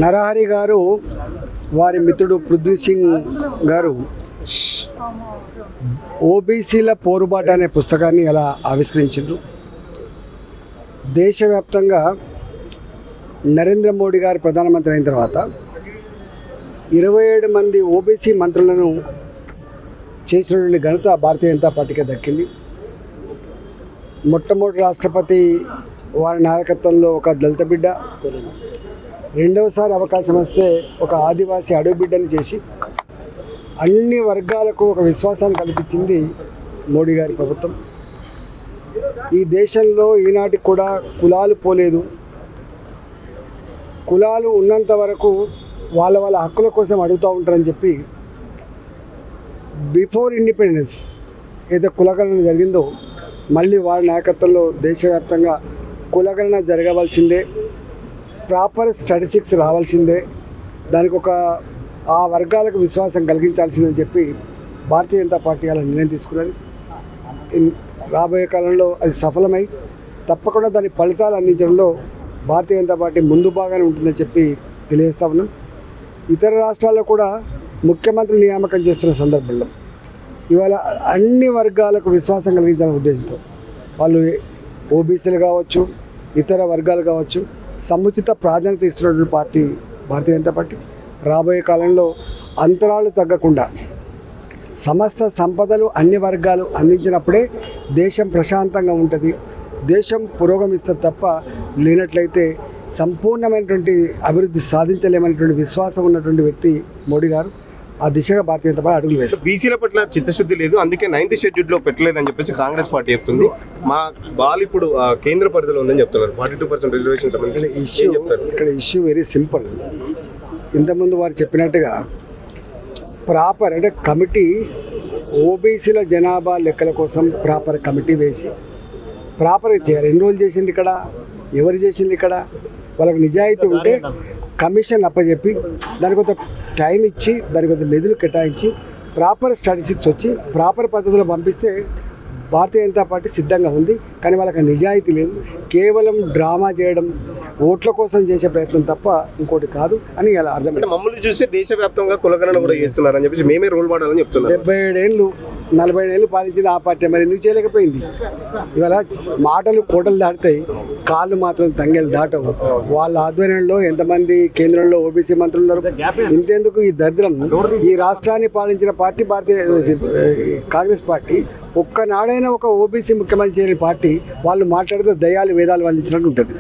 నరహరి గారు వారి మిత్రుడు పృథ్వీ సింగ్ గారు ఓబీసీల పోరుబాట అనే పుస్తకాన్ని ఎలా ఆవిష్కరించారు. దేశవ్యాప్తంగా నరేంద్ర మోడీ గారు ప్రధానమంత్రి అయిన తర్వాత 27 మంది ఓబీసీ మంత్రులను చేసినటువంటి ఘనత భారతీయ జనతా పార్టీకి దక్కింది. మొట్టమొదటి రాష్ట్రపతి వారి నాయకత్వంలో ఒక దళిత బిడ్డ, రెండవసారి అవకాశం వస్తే ఒక ఆదివాసీ అడవి బిడ్డని చేసి అన్ని వర్గాలకు ఒక విశ్వాసాన్ని కల్పించింది మోడీ గారి ప్రభుత్వం. ఈ దేశంలో ఈనాటికి కూడా కులాలు పోలేదు. కులాలు ఉన్నంత వరకు వాళ్ళ హక్కుల కోసం అడుగుతూ ఉంటారని చెప్పి బిఫోర్ ఇండిపెండెన్స్ ఏదో కులగణన జరిగిందో మళ్ళీ వారి నాయకత్వంలో దేశవ్యాప్తంగా కులగణన జరగవలసిందే, ప్రాపర్ స్టాటిస్టిక్స్ రావాల్సిందే, దానికి ఒక ఆ వర్గాలకు విశ్వాసం కలిగించాల్సిందని చెప్పి భారతీయ జనతా పార్టీ అలా నిర్ణయం తీసుకున్నది. రాబోయే కాలంలో అది సఫలమై తప్పకుండా దాని ఫలితాలు అందించడంలో భారతీయ జనతా పార్టీ ముందు బాగానే ఉంటుందని చెప్పి తెలియజేస్తా ఉన్నాం. ఇతర రాష్ట్రాల్లో కూడా ముఖ్యమంత్రి నియామకం చేస్తున్న సందర్భంలో ఇవాళ అన్ని వర్గాలకు విశ్వాసం కలిగించాలనే ఉద్దేశంతో వాళ్ళు ఓబీసీలు కావచ్చు, ఇతర వర్గాలు కావచ్చు, సముచిత ప్రాధాన్యత ఇస్తున్నటువంటి పార్టీ భారతీయ జనతా పార్టీ. రాబోయే కాలంలో అంతరాలు తగ్గకుండా సమస్త సంపదలు అన్ని వర్గాలు అందించినప్పుడే దేశం ప్రశాంతంగా ఉంటుంది, దేశం పురోగమిస్తుంది. తప్ప లేనట్లయితే సంపూర్ణమైనటువంటి అభివృద్ధి సాధించలేమనేటువంటి విశ్వాసం ఉన్నటువంటి వ్యక్తి మోడీ గారు. ఆ దిశగా భారతీయ జనతా పార్టీ అడుగులు వేస్తారు. బీసీల పట్ల చిత్తశుద్ధి లేదు, అందుకే 9th షెడ్యూల్లో పెట్టలేదని చెప్పేసి కాంగ్రెస్ పార్టీ చెప్తుంది. మా బాల్ ఇప్పుడు కేంద్ర పరిధిలో ఉందని చెప్తున్నారు. 42% రిజర్వేషన్ ఇక్కడ ఇష్యూ వెరీ సింపుల్. ఇంతకుముందు వారు చెప్పినట్టుగా ప్రాపర్ అంటే కమిటీ ఓబీసీల జనాభా లెక్కల కోసం ప్రాపర్ కమిటీ వేసి ప్రాపర్గా చేయాలి. ఎన్ని రోజులు చేసింది ఇక్కడ, ఎవరు చేసింది ఇక్కడ, వాళ్ళకి నిజాయితీ ఉంటే కమిషన్ అప్పచెప్పి దానికి కొంత టైం ఇచ్చి దానికి కొంత నిధులు కేటాయించి ప్రాపర్ స్టాటిస్టిక్స్ వచ్చి ప్రాపర్ పద్ధతిలో పంపిస్తే భారతీయ జనతా పార్టీ సిద్ధంగా ఉంది. కానీ వాళ్ళకి నిజాయితీ లేదు, కేవలం డ్రామా చేయడం, ఓట్ల కోసం చేసే ప్రయత్నం తప్ప ఇంకోటి కాదు అని ఇలా అర్థమైంది. మమ్మల్ని చూస్తే దేశవ్యాప్తంగా కులగణన కూడా చేస్తున్నారని చెప్పేసి మేమే రోల్ మోడల్ అని చెప్తున్నారు. 77 ఏళ్ళు 40 ఏళ్ళు పాలించింది ఆ పార్టీ, మరి ఎందుకు చేయలేకపోయింది? ఇవాళ మాటలు కోటలు దాటుతాయి, కాళ్ళు మాత్రం తంగేలు దాటవు. వాళ్ళ ఆధ్వర్యంలో ఎంతమంది కేంద్రంలో ఓబీసీ మంత్రులు ఉన్నారు. ఇంతెందుకు ఈ దరిద్రం, ఈ రాష్ట్రాన్ని పాలించిన పార్టీ భారతీయ కాంగ్రెస్ పార్టీ. ఒక్కనాడైనా ఒక ఓబీసీ ముఖ్యమంత్రి చేయని పార్టీ వాళ్ళు మాట్లాడితే దయాలు వేదాలు వల్లించినట్టు ఉంటుంది.